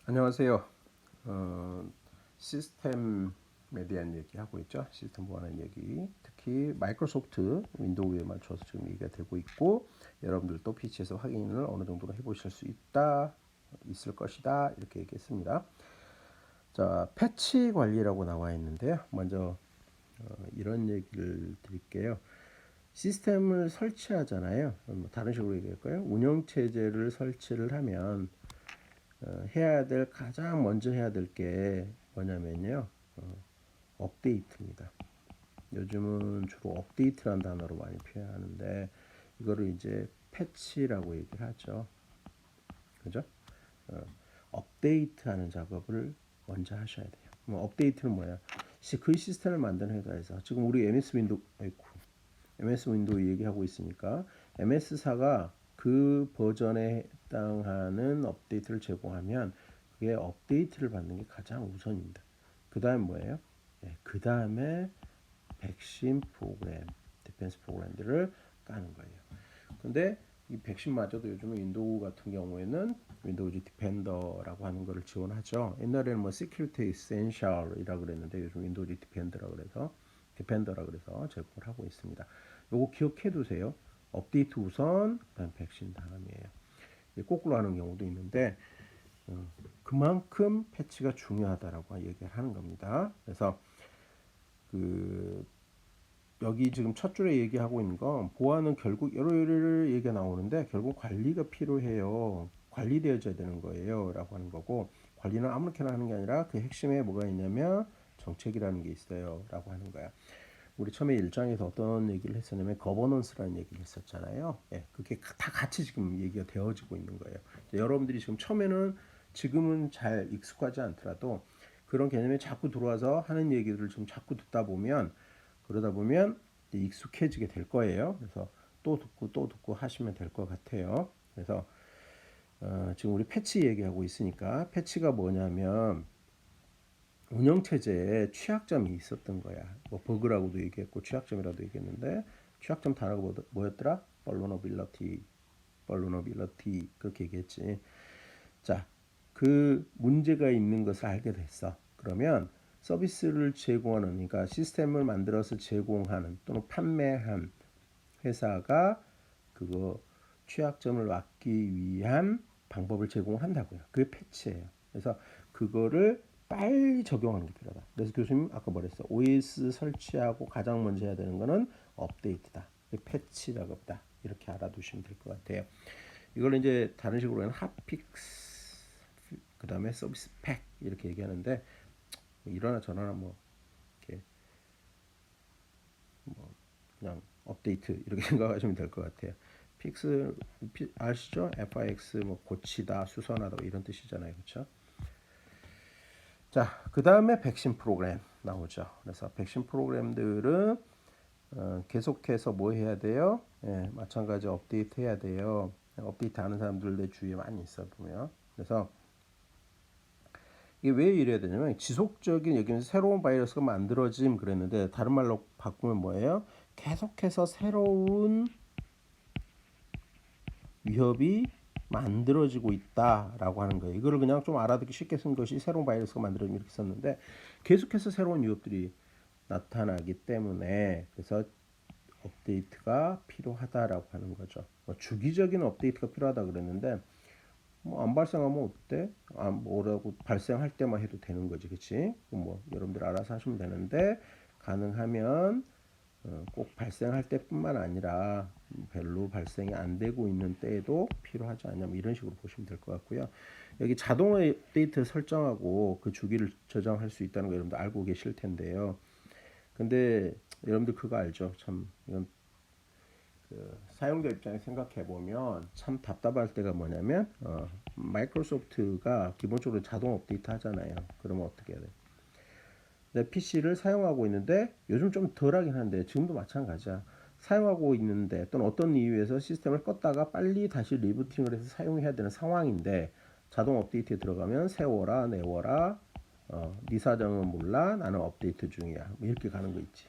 안녕하세요. 시스템에 대한 얘기 하고 있죠. 시스템 보안한 얘기. 특히 마이크로소프트 윈도우에 맞춰서 지금 얘기가 되고 있고, 여러분들도 PC에서 확인을 어느 정도로 해보실 수 있을 것이다. 이렇게 얘기했습니다. 자, 패치 관리라고 나와 있는데요. 먼저 이런 얘기를 드릴게요. 시스템을 설치하잖아요. 다른 식으로 얘기할까요? 운영체제를 설치를 하면 가장 먼저 해야 될 게 뭐냐면요. 업데이트입니다. 요즘은 주로 업데이트라는 단어로 많이 표현하는데 이거를 이제 패치라고 얘기를 하죠. 그죠? 어, 업데이트하는 작업을 먼저 하셔야 돼요. 뭐 업데이트는 뭐야? 그 시스템을 만드는 회사에서 지금 우리 MS 윈도우 얘기하고 있으니까 MS사가 그 버전에 해당하는 업데이트를 제공하면 그게 업데이트를 받는 게 가장 우선입니다. 그 다음 뭐예요? 그 다음에 백신 프로그램, 디펜스 프로그램들을 까는 거예요. 근데 이 백신마저도 요즘은 윈도우 같은 경우에는 윈도우즈 디펜더라고 하는 거를 지원하죠. 옛날에는 뭐 Security Essential이라고 그랬는데 요즘 윈도우즈 디펜더라 그래서 제공을 하고 있습니다. 요거 기억해 두세요. 업데이트 우선, 그다음 백신 다음이에요. 거꾸로 하는 경우도 있는데 그만큼 패치가 중요하다라고 얘기를 하는 겁니다. 그래서 그 여기 지금 첫 줄에 얘기하고 있는 건 보안은 결국 여러 얘기가 나오는데 결국 관리가 필요해요. 관리되어져야 되는 거예요. 라고 하는 거고, 관리는 아무렇게나 하는 게 아니라 그 핵심에 뭐가 있냐면 정책이라는 게 있어요. 라고 하는 거야. 우리 처음에 1장에서 어떤 얘기를 했었냐면 거버넌스라는 얘기를 했었잖아요. 그게 다 같이 지금 얘기가 되어지고 있는 거예요. 여러분들이 지금은 잘 익숙하지 않더라도 그런 개념이 자꾸 들어와서 하는 얘기들을 좀 자꾸 듣다 보면 그러다 보면 익숙해지게 될 거예요. 그래서 또 듣고 하시면 될 것 같아요. 그래서 지금 우리 패치 얘기하고 있으니까 패치가 뭐냐면 운영체제에 취약점이 있었던 거야. 뭐 버그라고도 얘기했고 취약점이라도 얘기했는데 취약점 단어가 뭐였더라? 벌너빌러티 그렇게 얘기했지. 자, 그 문제가 있는 것을 알게 됐어. 그러면 서비스를 제공하는, 그러니까 시스템을 만들어서 제공하는 또는 판매한 회사가 그거 취약점을 막기 위한 방법을 제공한다고요. 그게 패치예요. 그래서 그거를 빨리 적용하는 게 필요하다. 그래서 교수님 아까 뭐랬어? OS 설치하고 가장 먼저 해야 되는 거는 업데이트다. 패치 작업이다. 이렇게 알아두시면 될 것 같아요. 이걸 이제 다른 식으로 하면 핫픽스, 그 다음에 서비스 팩 이렇게 얘기하는데 이러나 저러나 뭐 이렇게 뭐 그냥 업데이트 이렇게 생각하시면 될 것 같아요. 픽스 아시죠? FIX 뭐 고치다, 수선하다 이런 뜻이잖아요, 그렇죠? 자, 그 다음에 백신 프로그램 나오죠. 그래서 백신 프로그램들은 계속해서 뭐 해야 돼요? 마찬가지 업데이트 해야 돼요. 업데이트 하는 사람들 내 주위에 많이 있어 보면. 그래서 이게 왜 이래야 되냐면 지속적인 여기는 새로운 바이러스가 만들어짐 그랬는데 다른 말로 바꾸면 뭐예요? 계속해서 새로운 위협이 만들어지고 있다라고 하는 거예요. 이거를 그냥 좀 알아듣기 쉽게 쓴 것이 새로운 바이러스가 만들어짐 이렇게 썼는데 계속해서 새로운 위협들이 나타나기 때문에 그래서 업데이트가 필요하다라고 하는 거죠. 뭐 주기적인 업데이트가 필요하다 그랬는데 뭐 안 발생하면 어때? 뭐라고 발생할 때만 해도 되는 거지, 그렇지? 뭐 여러분들 알아서 하시면 되는데 가능하면 꼭 발생할 때뿐만 아니라 별로 발생이 안 되고 있는 때에도 필요하지 않냐, 뭐 이런 식으로 보시면 될 것 같고요. 여기 자동 업데이트 설정하고 그 주기를 저장할 수 있다는 거 여러분들 알고 계실 텐데요. 근데 여러분들 그거 알죠? 참 이건 그 사용자 입장에 생각해 보면 참 답답할 때가 뭐냐면 마이크로소프트가 기본적으로 자동 업데이트 하잖아요. 그러면 어떻게 해야 돼? 내 PC를 사용하고 있는데 요즘 좀 덜하긴 한데 지금도 마찬가지야. 사용하고 있는데 또는 어떤 이유에서 시스템을 껐다가 빨리 다시 리부팅을 해서 사용해야 되는 상황인데 자동 업데이트에 들어가면 세워라 내워라 네 사정은 몰라 나는 업데이트 중이야 뭐 이렇게 가는 거 있지.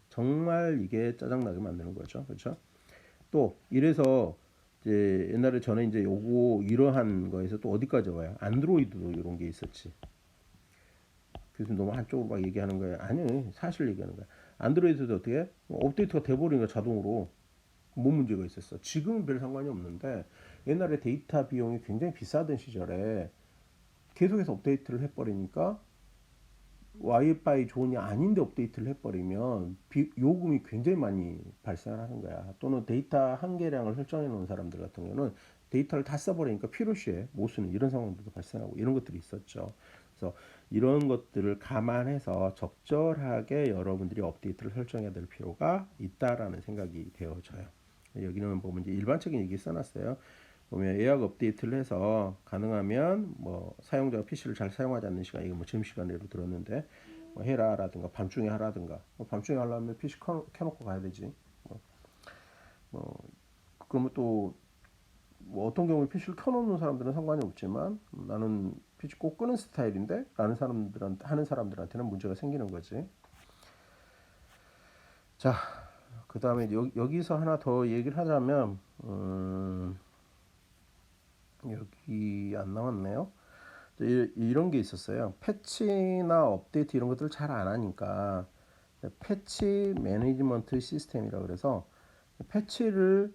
정말 이게 짜증나게 만드는 거죠. 그렇죠? 또 이래서 이제 옛날에 전에 이제 요거 이러한 거에서 또 어디까지 와요? 안드로이드도 이런 게 있었지. 교수님 너무 한쪽으로 막 얘기하는 거예요. 아니, 사실 얘기하는 거야. 안드로이드도 어떻게 업데이트가 돼버린 거 자동으로. 뭔 문제가 있었어? 지금은 별 상관이 없는데 옛날에 데이터 비용이 굉장히 비싸던 시절에 계속해서 업데이트를 해버리니까 와이파이 존이 아닌데 업데이트를 해버리면 요금이 굉장히 많이 발생을 하는 거야. 또는 데이터 한계량을 설정해 놓은 사람들 같은 경우는 데이터를 다 써버리니까 필요시에 못 쓰는 이런 상황들도 발생하고 이런 것들이 있었죠. 그래서 이런 것들을 감안해서 적절하게 여러분들이 업데이트를 설정해야 될 필요가 있다라는 생각이 되어져요. 여기는 보면 이제 일반적인 얘기 써놨어요. 보면 예약 업데이트를 해서 가능하면 뭐 사용자가 PC를 잘 사용하지 않는 시간, 이거 뭐 점심시간 예로 들었는데 뭐 해라라든가 밤중에 하라든가, 뭐 밤중에 하려면 PC 켜놓고 가야 되지. 뭐 그러면 또 뭐 어떤 경우에 PC를 켜놓는 사람들은 상관이 없지만 나는 PC 꼭 끄는 스타일인데 라는 사람들한테 하는 사람들한테는 문제가 생기는 거지. 자, 그 다음에 여기서 하나 더 얘기를 하자면 여기 안 나왔네요. 이런 게 있었어요. 패치나 업데이트 이런 것들을 잘 안 하니까 패치 매니지먼트 시스템이라 그래서 패치를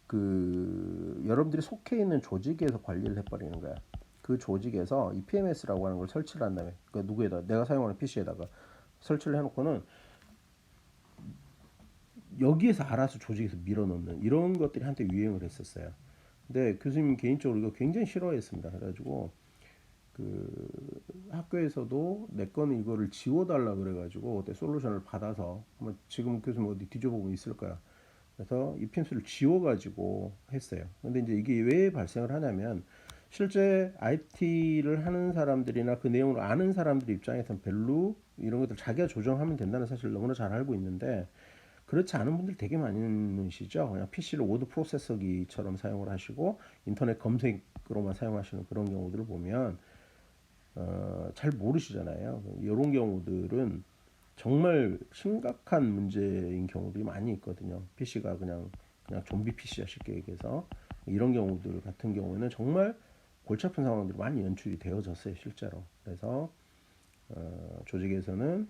그 여러분들이 속해 있는 조직에서 관리를 해버리는 거야. 그 조직에서 EPMS라고 하는 걸 설치를 한 다음에 그 누구에다 내가 사용하는 PC에다가 설치를 해놓고는 여기에서 알아서 조직에서 밀어넣는 이런 것들이 한때 유행을 했었어요. 근데 교수님 개인적으로 이거 굉장히 싫어했습니다. 그래가지고 그 학교에서도 내 거는 이거를 지워달라 그래가지고 그때 솔루션을 받아서 지금 교수님 어디 뒤져보면 있을 거야. 그래서 이 핀스를 지워가지고 했어요. 근데 이제 이게 왜 발생을 하냐면 실제 IT를 하는 사람들이나 그 내용을 아는 사람들 입장에서는 별로 이런 것들 자기가 조정하면 된다는 사실을 너무나 잘 알고 있는데 그렇지 않은 분들 되게 많으시죠. 그냥 PC를 워드 프로세서기처럼 사용을 하시고 인터넷 검색으로만 사용하시는 그런 경우들을 보면 잘 모르시잖아요. 이런 경우들은 정말 심각한 문제인 경우들이 많이 있거든요. PC가 그냥 좀비 PC야 쉽게 얘기해서 이런 경우들 같은 경우에는 정말 골치 아픈 상황들이 많이 연출이 되어졌어요 실제로. 그래서 조직에서는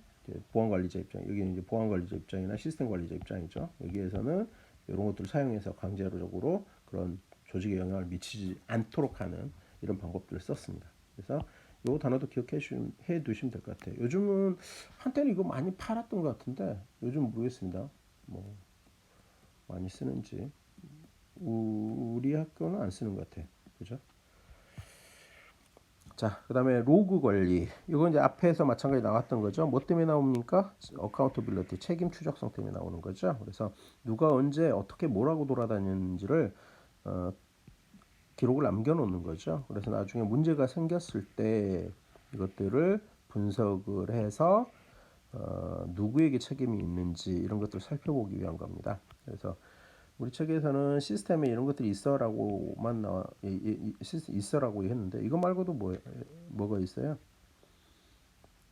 보안 관리자 입장, 여기는 이제 보안 관리자 입장이나 시스템 관리자 입장이죠. 여기에서는 이런 것들을 사용해서 강제적으로 그런 조직에 영향을 미치지 않도록 하는 이런 방법들을 썼습니다. 그래서 요 단어도 기억해 두시면 될 것 같아요. 요즘은 한때는 이거 많이 팔았던 것 같은데 요즘 모르겠습니다. 뭐 많이 쓰는지 우리 학교는 안 쓰는 것 같아요. 그죠? 자, 그 다음에 로그 관리. 이건 이제 앞에서 마찬가지 나왔던 거죠. 뭐 때문에 나옵니까? 어카운터빌리티, 책임 추적성 때문에 나오는 거죠. 그래서 누가 언제 어떻게 뭐라고 돌아다니는지를 어, 기록을 남겨놓는 거죠. 그래서 나중에 문제가 생겼을 때 이것들을 분석을 해서 누구에게 책임이 있는지 이런 것들을 살펴보기 위한 겁니다. 그래서 우리 책에서는 시스템에 이런 것들이 있어라고만 있어라고 했는데 이거 말고도 뭐가 있어요?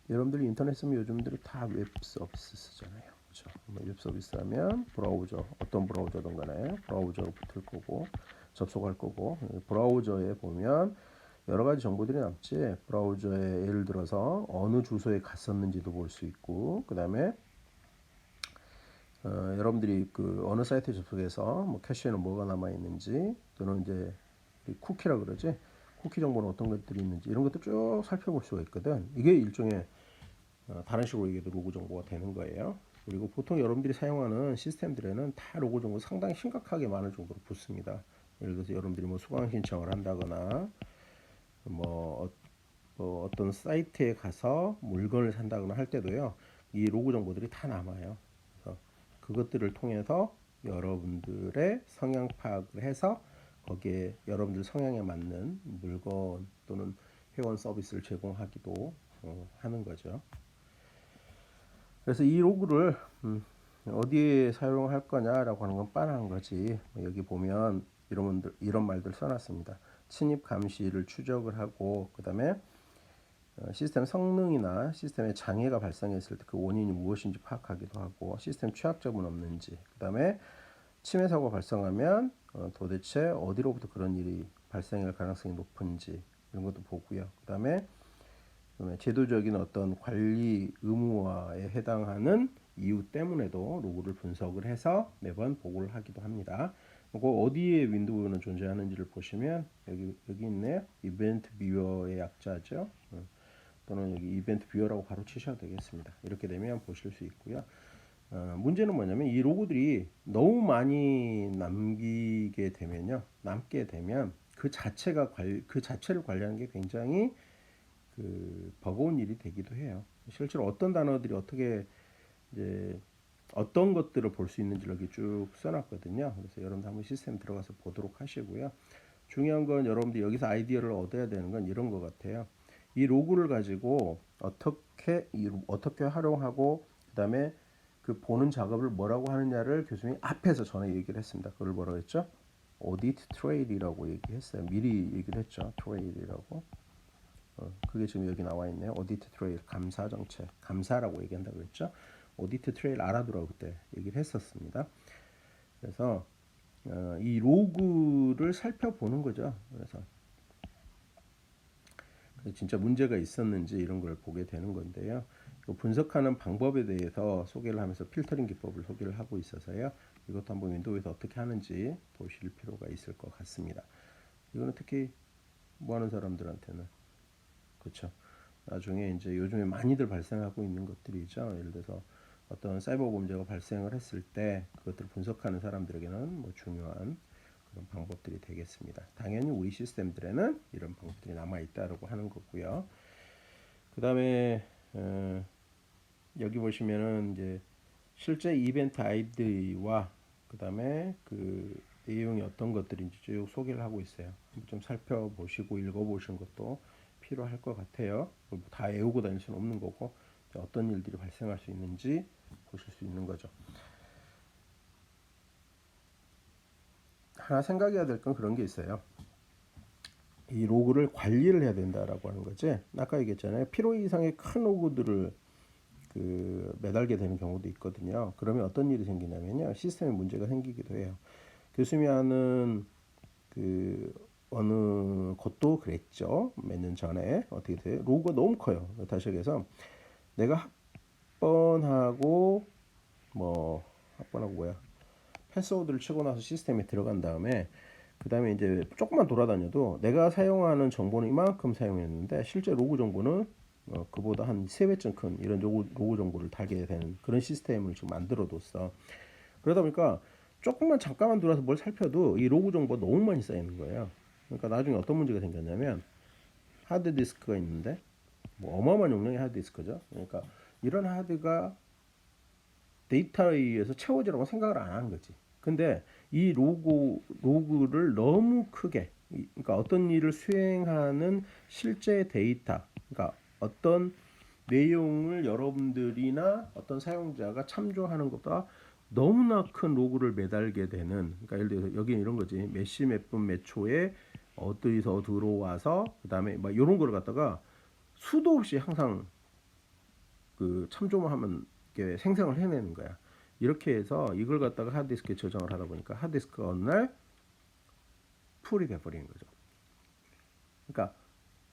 여러분들이 인터넷 쓰면 요즘들이 다 웹 서비스 쓰잖아요. 그렇죠? 웹 서비스 하면 브라우저 어떤 브라우저든 간에 브라우저로 붙을 거고 접속할 거고 브라우저에 보면 여러 가지 정보들이 남지. 브라우저에 예를 들어서 어느 주소에 갔었는지도 볼 수 있고 그다음에 여러분들이 그 어느 사이트에 접속해서 뭐 캐시에는 뭐가 남아 있는지 또는 이제 쿠키라 그러지 쿠키 정보는 어떤 것들이 있는지 이런 것들 쭉 살펴볼 수가 있거든. 이게 일종의 다른 식으로 얘기해도 로그 정보가 되는 거예요. 그리고 보통 여러분들이 사용하는 시스템들에는 다 로그 정보 상당히 심각하게 많을 정도로 붙습니다. 예를 들어서 여러분들이 뭐 수강 신청을 한다거나 뭐 어떤 사이트에 가서 물건을 산다거나 할 때도요. 이 로그 정보들이 다 남아요. 그래서 그것들을 통해서 여러분들의 성향 파악을 해서 거기에 여러분들 성향에 맞는 물건 또는 회원 서비스를 제공하기도 하는 거죠. 그래서 이 로그를 어디에 사용할 거냐라고 하는 건 빤한 거지. 여기 보면 이런 말들 써놨습니다. 침입 감시를 추적을 하고 그 다음에 시스템 성능이나 시스템에 장애가 발생했을 때 그 원인이 무엇인지 파악하기도 하고 시스템 취약점은 없는지 그 다음에 침해 사고가 발생하면 도대체 어디로부터 그런 일이 발생할 가능성이 높은지 이런 것도 보고요. 그다음에 제도적인 어떤 관리 의무화에 해당하는 이유 때문에도 로그를 분석을 해서 매번 보고를 하기도 합니다. 그리고 어디에 윈도우는 존재하는지를 보시면 여기 있네요. 이벤트 뷰어의 약자죠. 또는 여기 이벤트 뷰어라고 바로 치셔도 되겠습니다. 이렇게 되면 보실 수 있고요. 문제는 뭐냐면 이 로고들이 너무 많이 남게 되면 그 자체를 관리하는 게 굉장히 버거운 일이 되기도 해요. 실제로 어떤 단어들이 어떻게 이제 어떤 것들을 볼 수 있는지 여기 쭉 써놨거든요. 그래서 여러분들 한번 시스템 들어가서 보도록 하시고요. 중요한 건 여러분들 여기서 아이디어를 얻어야 되는 건 이런 것 같아요. 이 로그를 가지고 어떻게 활용하고 그다음에 그 보는 작업을 뭐라고 하느냐를 교수님이 앞에서 전에 얘기를 했습니다. 그걸 뭐라고 했죠? 오디트 트레일이라고 얘기했어요. 미리 얘기를 했죠. 트레일이라고. 그게 지금 여기 나와 있네요. 오디트 트레일 감사 정책, 감사라고 얘기한다고 그랬죠. 오디트 트레일 알아두라고 그때 얘기를 했었습니다. 그래서 이 로그를 살펴보는 거죠. 그래서 진짜 문제가 있었는지 이런 걸 보게 되는 건데요. 분석하는 방법에 대해서 소개를 하면서 필터링 기법을 소개를 하고 있어서요. 이것도 한번 윈도우에서 어떻게 하는지 보실 필요가 있을 것 같습니다. 이거는 특히 뭐 하는 사람들한테는 그렇죠. 나중에 이제 요즘에 많이들 발생하고 있는 것들이죠. 예를 들어서 어떤 사이버 범죄가 발생을 했을 때 그것들을 분석하는 사람들에게는 뭐 중요한 그런 방법들이 되겠습니다. 당연히 우리 시스템들에는 이런 방법들이 남아 있다라고 하는 거고요. 그다음에 여기 보시면은 이제 실제 이벤트 아이디와 그다음에 그 내용이 어떤 것들인지 쭉 소개를 하고 있어요. 좀 살펴보시고 읽어보시는 것도 필요할 것 같아요. 다 외우고 다닐 수는 없는 거고 어떤 일들이 발생할 수 있는지 보실 수 있는 거죠. 하나 생각해야 될 건 그런 게 있어요. 이 로그를 관리를 해야 된다라고 하는 거지. 아까 얘기했잖아요. 필요 이상의 큰 로그들을 매달게 되는 경우도 있거든요. 그러면 어떤 일이 생기냐면요. 시스템에 문제가 생기기도 해요. 교수님이 하는 어느 곳도 그랬죠. 몇 년 전에 어떻게 돼요? 로그가 너무 커요. 다시 얘기해서 내가 학번하고 뭐야 패스워드를 치고 나서 시스템에 들어간 다음에 그 다음에 이제 조금만 돌아다녀도 내가 사용하는 정보는 이만큼 사용했는데 실제 로그 정보는 그보다 한 3배쯤 큰 이런 로그 정보를 달게 되는 그런 시스템을 지금 만들어 뒀어. 그러다 보니까 조금만 잠깐만 들어와서 뭘 살펴도 이 로그 정보가 너무 많이 쌓이는 거예요. 그러니까 나중에 어떤 문제가 생겼냐면 하드디스크가 있는데 뭐 어마어마한 용량의 하드디스크죠. 그러니까 이런 하드가 데이터에 의해서 채워지라고 생각을 안 하는 거지. 근데 이 로그를 너무 크게, 그러니까 어떤 일을 수행하는 실제 데이터, 그러니까 어떤 내용을 여러분들이나 어떤 사용자가 참조하는 것보다 너무나 큰 로그를 매달게 되는, 그러니까 예를 들어서 여기 이런 거지. 몇 시 몇 분 몇 초에 어디서 들어와서 그다음에 막 이런 거를 갖다가 수도 없이 항상 참조만 하면 이렇게 생성을 해내는 거야. 이렇게 해서 이걸 갖다가 하드디스크에 저장을 하다 보니까 하드디스크가 어느 날 풀이 돼버리는 거죠. 그러니까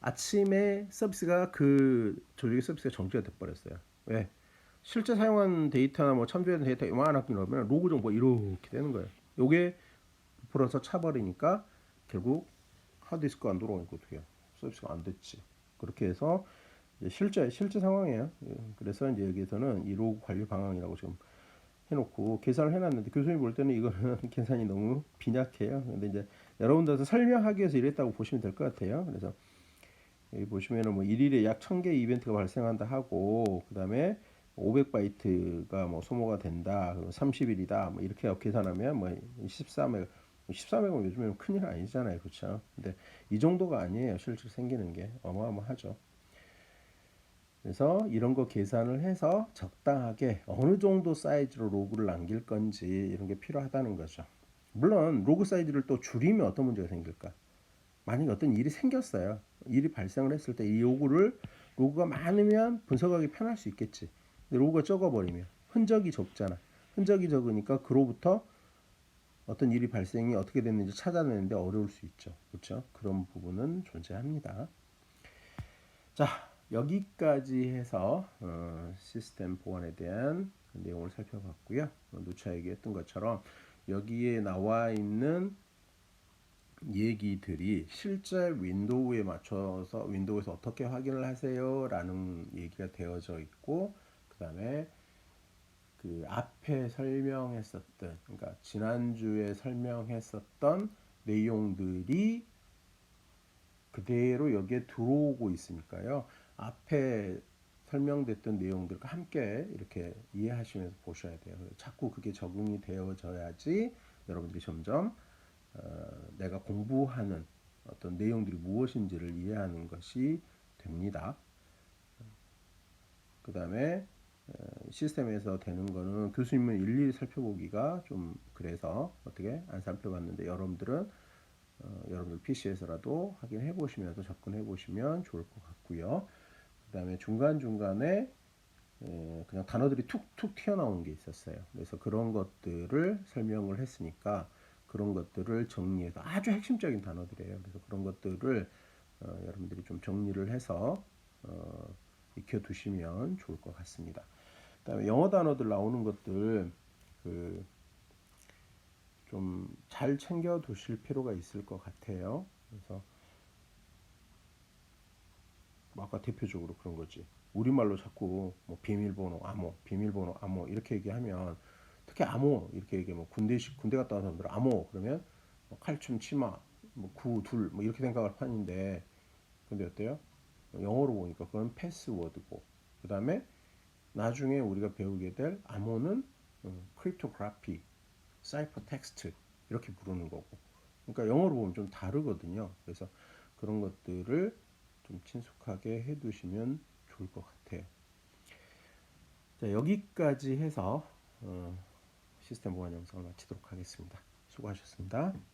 아침에 서비스가 조직의 서비스가 정지가 돼버렸어요. 왜? 실제 사용한 데이터나 뭐 참조한 데이터 이만하게 넣으면 로그 정보 이렇게 되는 거예요. 요게 풀어서 차버리니까 결국 하드디스크가 안 돌아오니까 어떻게 해요? 서비스가 안 됐지. 그렇게 해서 실제 상황이에요. 그래서 이제 여기에서는 이 로그 관리 방안이라고 지금 해놓고 계산을 해놨는데 교수님 볼 때는 이거는 계산이 너무 빈약해요. 근데 이제 여러분들한테 설명하기 위해서 이랬다고 보시면 될 것 같아요. 그래서 여기 보시면은 뭐 일일에 약 1000개 이벤트가 발생한다 하고 그다음에 500바이트가 뭐 소모가 된다. 30일이다. 뭐 이렇게 계산하면 뭐 14메가 14메가면 요즘에는 큰일 아니잖아요. 그렇죠? 근데 이 정도가 아니에요. 실제로 생기는 게 어마어마하죠. 그래서 이런 거 계산을 해서 적당하게 어느 정도 사이즈로 로그를 남길 건지 이런 게 필요하다는 거죠. 물론 로그 사이즈를 또 줄이면 어떤 문제가 생길까? 만약에 어떤 일이 생겼어요. 일이 발생을 했을 때 이 로그가 많으면 분석하기 편할 수 있겠지. 근데 로그가 적어버리면 흔적이 적잖아. 흔적이 적으니까 그로부터 어떤 일이 발생이 어떻게 됐는지 찾아내는데 어려울 수 있죠. 그렇죠? 그런 부분은 존재합니다. 자, 여기까지 해서 시스템 보안에 대한 내용을 살펴봤고요. 누차 얘기했던 것처럼 여기에 나와 있는 얘기들이 실제 윈도우에 맞춰서 윈도우에서 어떻게 확인을 하세요 라는 얘기가 되어져 있고, 그 다음에 그 앞에 설명했었던, 그러니까 지난주에 설명했었던 내용들이 그대로 여기에 들어오고 있으니까요. 앞에 설명됐던 내용들과 함께 이렇게 이해하시면서 보셔야 돼요. 자꾸 그게 적응이 되어져야지 여러분들이 점점 내가 공부하는 어떤 내용들이 무엇인지를 이해하는 것이 됩니다. 그 다음에 시스템에서 되는 거는 교수님은 일일이 살펴보기가 좀 그래서 어떻게 안 살펴봤는데 여러분들은 여러분들 PC에서라도 확인해 보시면서 접근해 보시면 좋을 것 같고요. 그 다음에 중간중간에 그냥 단어들이 툭툭 튀어나오는 게 있었어요. 그래서 그런 것들을 설명을 했으니까 그런 것들을 정리해서 아주 핵심적인 단어들이에요. 그래서 그런 것들을 여러분들이 좀 정리를 해서 익혀두시면 좋을 것 같습니다. 그다음에 영어 단어들 나오는 것들 그 좀 잘 챙겨 두실 필요가 있을 것 같아요. 그래서 뭐 아까 대표적으로 그런 거지. 우리말로 자꾸 뭐 비밀번호 암호, 비밀번호 암호 이렇게 얘기하면, 특히 암호 이렇게 얘기하면 군대 갔다 온 사람들 암호 그러면 뭐 칼춤 치마 뭐 구 둘 뭐 이렇게 생각을 하는데, 근데 어때요? 영어로 보니까 그건 패스워드고, 그 다음에 나중에 우리가 배우게 될 암호는 크립토그래피, 사이퍼 텍스트 이렇게 부르는 거고. 그러니까 영어로 보면 좀 다르거든요. 그래서 그런 것들을 좀 친숙하게 해두시면 좋을 것 같아요. 자, 여기까지 해서 시스템 보안 영상을 마치도록 하겠습니다. 수고하셨습니다.